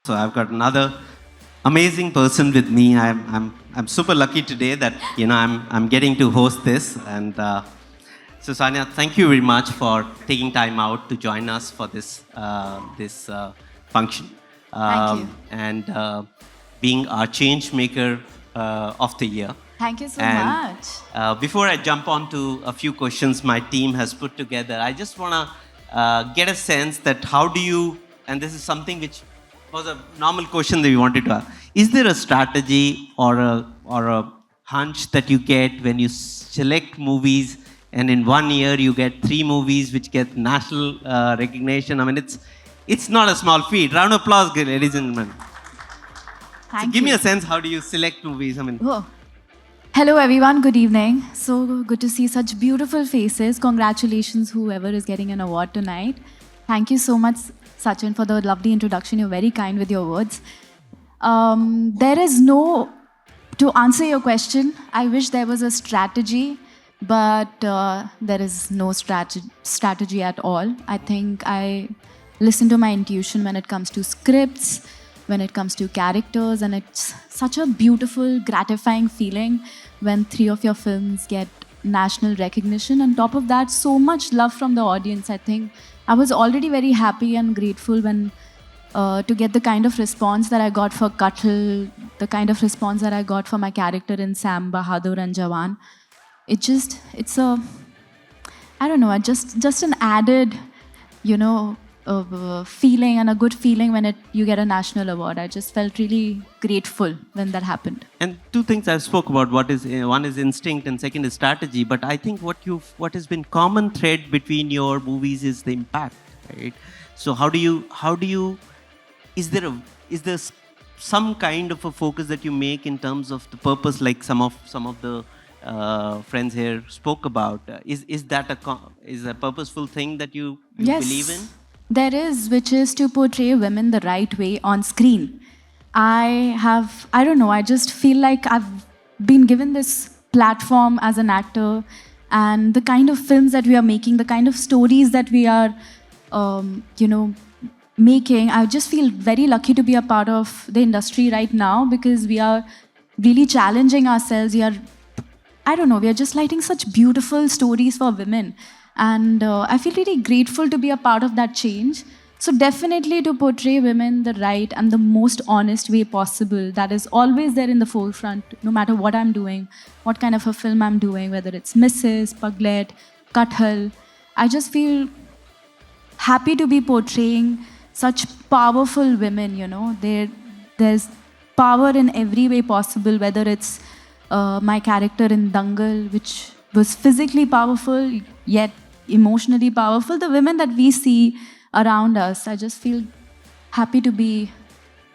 So I've got another amazing person with me. I'm super lucky today that I'm getting to host this. And so Sanya, thank you very much for taking time out to join us for this function. Thank you. And being our change maker of the year. Thank you so And much. before I jump on to a few questions my team has put together, I just want to get a sense that how do you, and this is something which was a normal question that we wanted to ask. Is there a strategy or a hunch that you get when you select movies and in 1 year you get 3 movies which get national recognition? I mean, it's not a small feat. Round of applause, ladies and gentlemen. Thank Give you. me a sense, how do you select movies? I mean, Whoa. Hello, everyone. Good evening. So good to see such beautiful faces. Congratulations, whoever is getting an award tonight. Thank you so much, Sachin, for the lovely introduction. You're very kind with your words. There is no, to answer your question, I wish there was a strategy, but there is no strategy at all. I think I listen to my intuition when it comes to scripts, when it comes to characters, and it's such a beautiful, gratifying feeling when 3 of your films get national recognition. On top of that, so much love from the audience. I think I was already very happy and grateful when to get the kind of response that I got for Kathal, the kind of response that I got for my character in Sam Bahadur and Jawan. It's a, I don't know, just an added, feeling and a good feeling when you get a national award. I just felt really grateful when that happened. and two things I spoke about. What is one is instinct and second is strategy. But I think what has been common thread between your movies is the impact, right? So how do you is there some kind of a focus that you make in terms of the purpose, like some of the friends here spoke about? Is that a purposeful thing that you Yes, believe in? there is, which is to portray women the right way on screen. I don't know, I just feel like I've been given this platform as an actor, and the kind of films that we are making, the kind of stories that we are, making, I just feel very lucky to be a part of the industry right now, because we are really challenging ourselves. I don't know, we are just lighting such beautiful stories for women. And I feel really grateful to be a part of that change. So definitely to portray women the right and the most honest way possible, that is always there in the forefront, no matter what I'm doing, what kind of a film I'm doing, whether it's Mrs., Paglet, Kathal. I just feel happy to be portraying such powerful women, There's power in every way possible, whether it's my character in Dangal, which was physically powerful, yet emotionally powerful. The women that we see around us, I just feel happy to be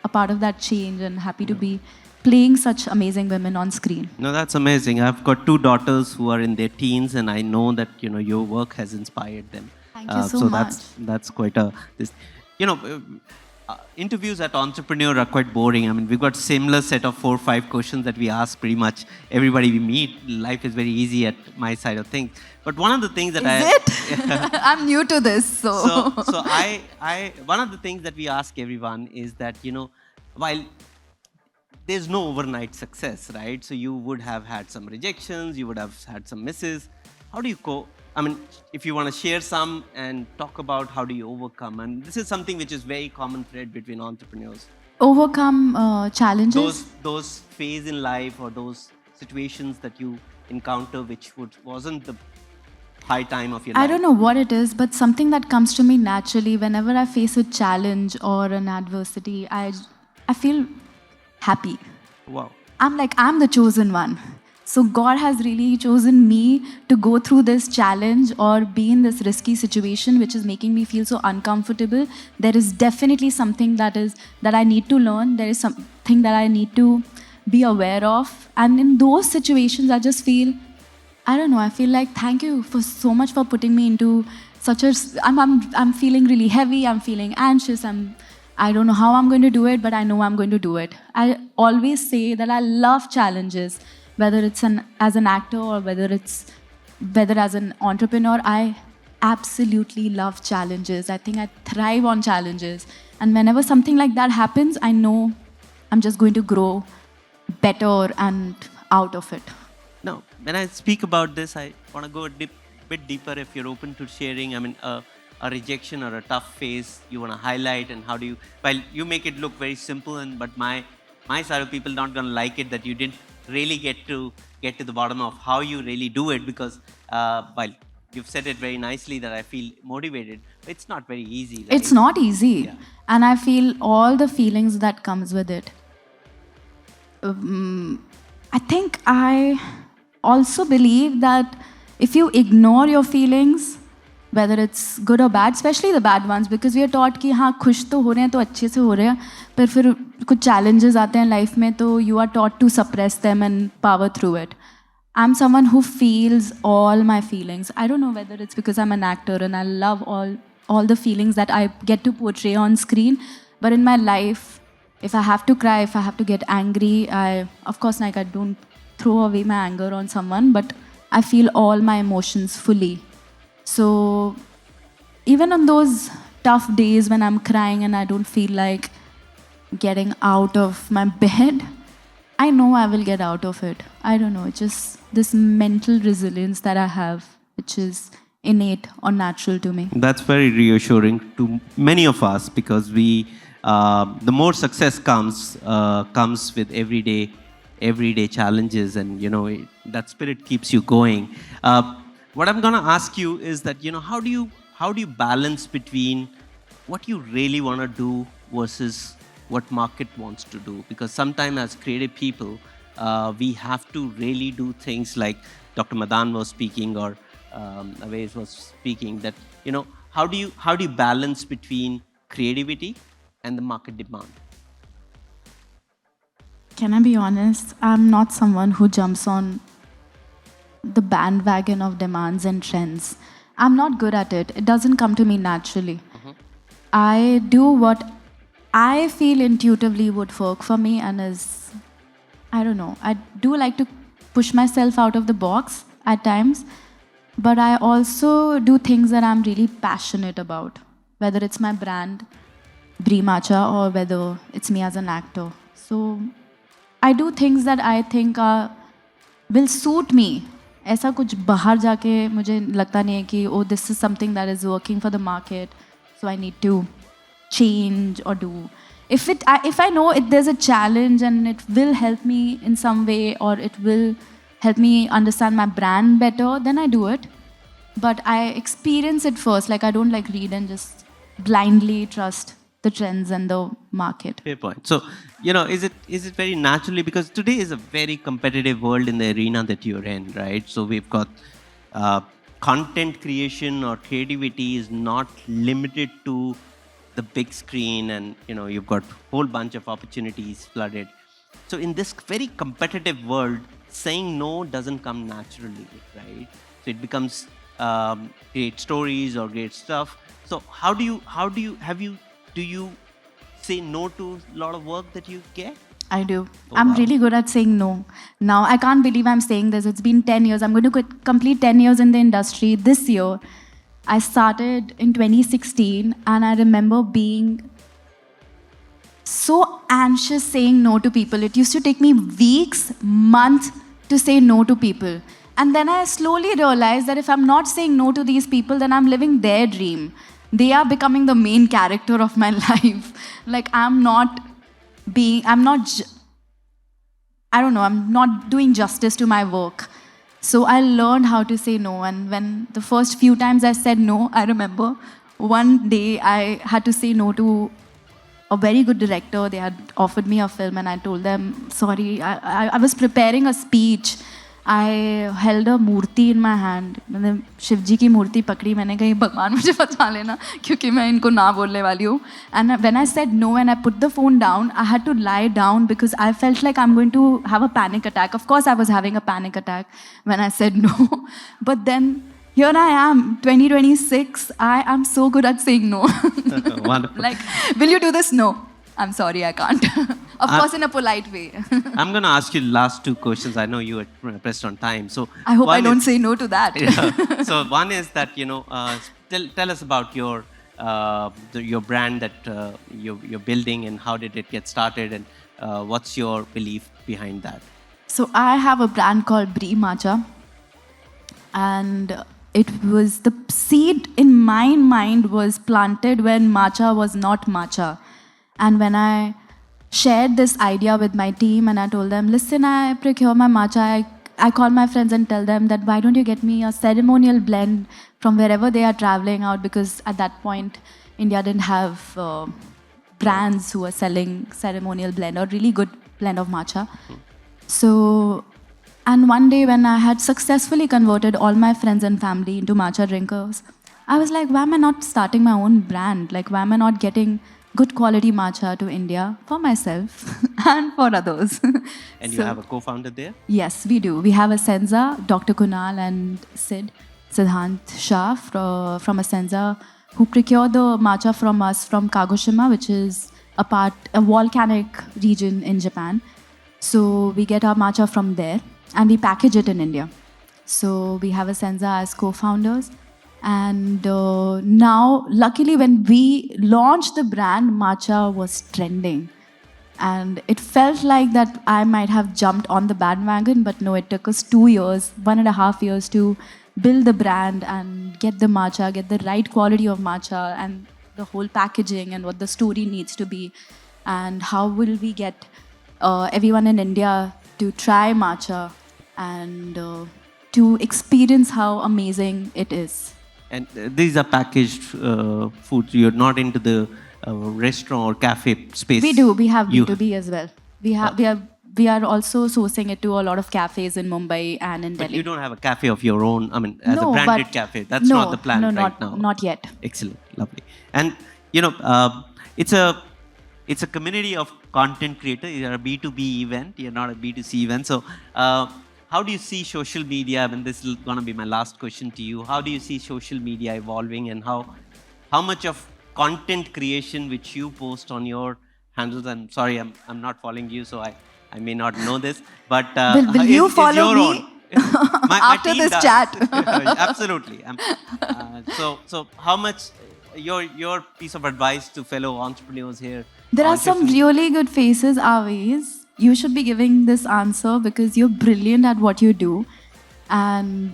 a part of that change and happy to be playing such amazing women on screen. No, that's amazing. I've got 2 daughters who are in their teens, and I know that your work has inspired them. Thank you so much. That's quite a this. Interviews at Entrepreneur are quite boring. I mean, we've got similar set of 4 or 5 questions that we ask pretty much everybody we meet. Life is very easy at my side of things. But one of the things that Is it? I'm new to this, so. So I one of the things that we ask everyone is that while there's no overnight success, right? So you would have had some rejections, you would have had some misses. How do you go? I mean, if you want to share some and talk about how do you overcome, and this is something which is very common thread between entrepreneurs. Overcome challenges. Those phase in life or those situations that you encounter which wasn't the high time of your life. I don't know what it is, but something that comes to me naturally whenever I face a challenge or an adversity, I feel happy. Wow. I'm the chosen one. So God has really chosen me to go through this challenge or be in this risky situation, which is making me feel so uncomfortable. There is definitely something that I need to learn. There is something that I need to be aware of. And in those situations, I just feel, I don't know, I feel like thank you for so much for putting me into such a, I'm feeling really heavy, I'm feeling anxious, I don't know how I'm going to do it, but I know I'm going to do it. I always say that I love challenges, whether it's as an actor or whether as an entrepreneur. I absolutely love challenges. I think I thrive on challenges. And whenever something like that happens, I know I'm just going to grow better and out of it. Now, when I speak about this, I want to go a bit deeper if you're open to sharing. I mean, a rejection or a tough phase you want to highlight, and how do you, while you make it look very simple, and but my side of people not going to like it that you didn't really get to the bottom of how you really do it, because while you've said it very nicely that I feel motivated, it's not very easy. Right? It's not easy. Yeah. And I feel all the feelings that comes with it. I think I also believe that if you ignore your feelings, whether it's good or bad, especially the bad ones, because we are taught कि हाँ खुश तो हो रहे हैं तो अच्छे से हो रहे हैं, पर फिर कुछ challenges आते हैं life में तो you are taught to suppress them and power through it. I'm someone who feels all my feelings. I don't know whether it's because I'm an actor and I love all the feelings that I get to portray on screen, but in my life, if I have to cry, if I have to get angry, of course, like I don't throw away my anger on someone, but I feel all my emotions fully. So even on those tough days when I'm crying and I don't feel like getting out of my bed, I know I will get out of it. I don't know, it's just this mental resilience that I have, which is innate or natural to me. That's very reassuring to many of us, because we, the more success comes with everyday challenges, and that spirit keeps you going. What I'm going to ask you is that how do you balance between what you really want to do versus what market wants to do? Because sometimes as creative people, we have to really do things like Dr. Madan was speaking, or Awais was speaking, that how do you balance between creativity and the market demand? Can I be honest? I'm not someone who jumps on the bandwagon of demands and trends. I'm not good at it. It doesn't come to me naturally. I do what I feel intuitively would work for me, and I don't know, I do like to push myself out of the box at times, but I also do things that I'm really passionate about, whether it's my brand, Breemacha, or whether it's me as an actor. So I do things that I think will suit me. ऐसा कुछ बाहर जाके मुझे लगता नहीं है कि oh, this is something that is working for the market, so I need to change or do. If I know there's a challenge and it will help me in some way, or it will help me understand my brand better, then I do it. But I experience it first. Like I don't like read and just blindly trust the trends and the market. Fair point. So, is it very naturally, because today is a very competitive world in the arena that you're in, right? So we've got content creation or creativity is not limited to the big screen, and you've got a whole bunch of opportunities flooded. So in this very competitive world, saying no doesn't come naturally, right? So it becomes great stories or great stuff. So do you say no to a lot of work that you get? I do. Oh, I'm wow. really good at saying no. Now, I can't believe I'm saying this. It's been 10 years. I'm going to complete 10 years in the industry this year. I started in 2016, and I remember being so anxious saying no to people. It used to take me weeks, months to say no to people. And then I slowly realized that if I'm not saying no to these people, then I'm living their dream. They are becoming the main character of my life. Like I'm not doing justice to my work. So I learned how to say no. And when the first few times I said no, I remember one day I had to say no to a very good director. They had offered me a film and I told them, sorry, I was preparing a speech. I held a Murthy in my hand. मैंने शिव जी की मूर्ति पकड़ी. मैंने कहा भगवान मुझे बचा लेना क्योंकि मैं इनको ना बोलने वाली हूँ. And when I said no and I put the phone down, I had to lie down because I felt like I'm going to have a panic attack. Of course, I was having a panic attack when I said no. But then here I am, 2026. I am so good at saying no. Wonderful. Like, will you do this? No. I'm sorry, I can't. Of course, in a polite way. I'm going to ask you last two questions. I know you are pressed on time. So I hope I don't say no to that. Yeah. So one is that, tell us about your your brand that you're building, and how did it get started, and what's your belief behind that? So I have a brand called Brie Matcha, and it was the seed in my mind was planted when matcha was not matcha. And when I shared this idea with my team and I told them, listen, I procure my matcha, I call my friends and tell them that why don't you get me a ceremonial blend from wherever they are traveling out, because at that point India didn't have brands who were selling ceremonial blend or really good blend of matcha. So, and one day when I had successfully converted all my friends and family into matcha drinkers, I was like, why am I not starting my own brand? Like, why am I not getting good quality matcha to India for myself and for others? And you have a co-founder there? Yes, we do. We have Essenza, Dr. Kunal and Siddhant Shah from Essenza, who procure the matcha from us from Kagoshima, which is a volcanic region in Japan. So we get our matcha from there and we package it in India. So we have Essenza as co-founders. And now, luckily, when we launched the brand, matcha was trending. And it felt like that I might have jumped on the bandwagon, but no, it took us 2 years, 1.5 years to build the brand and get the matcha, get the right quality of matcha and the whole packaging and what the story needs to be. And how will we get everyone in India to try matcha and to experience how amazing it is. And these are packaged foods. You're not into the restaurant or cafe space. We do. We have B2B as well. We are also sourcing it to a lot of cafes in Mumbai and in But Delhi. you don't have a cafe of your own. I mean, as a No, branded but- cafe. That's no, not the plan no, right now. not yet. Excellent, lovely. And you know, it's a community of content creators. You're a B2B event. You're not a B2C event. So, how do you see social media? I mean, this is going to be my last question to you. How do you see social media evolving, and how much of content creation which you post on your handles? And sorry, I'm not following you, so I may not know this, but Will you follow your me own. My after team this does. chat? Absolutely. So how much your piece of advice to fellow entrepreneurs here? There are on some social- really good faces, Aviz. You should be giving this answer because you're brilliant at what you do. And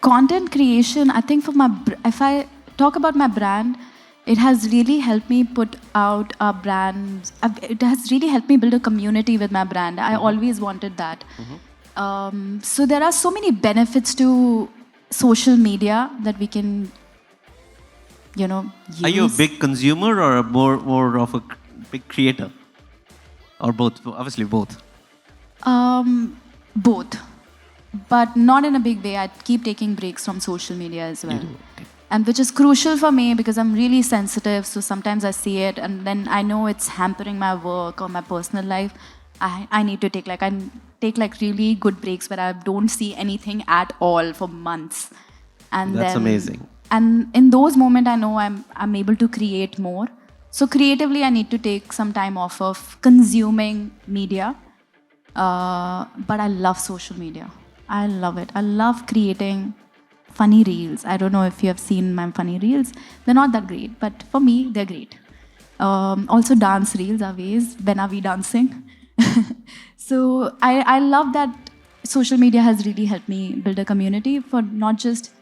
content creation, I think if I talk about my brand, it has really helped me put out a brand. It has really helped me build a community with my brand. I always wanted that. So there are so many benefits to social media that we can, use. Are you a big consumer or more of a big creator? Or both? Obviously both. Both, but not in a big way. I keep taking breaks from social media as well. Okay. And which is crucial for me because I'm really sensitive. So sometimes I see it and then I know it's hampering my work or my personal life. I need to take really good breaks where I don't see anything at all for months. And That's then, amazing. And in those moments, I know I'm able to create more. So creatively, I need to take some time off of consuming media. But I love social media. I love it. I love creating funny reels. I don't know if you have seen my funny reels. They're not that great, but for me, they're great. Also dance reels are ways. When are we dancing? So I love that social media has really helped me build a community for not just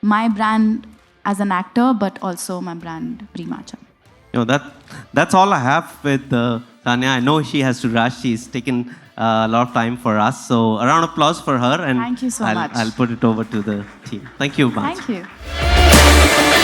my brand as an actor, but also my brand, Brie Matcha. That's all I have with Tanya. I know she has to rush. She's taken a lot of time for us. So a round of applause for her. And Thank you so much. I'll put it over to the team. Thank you much. Thank you.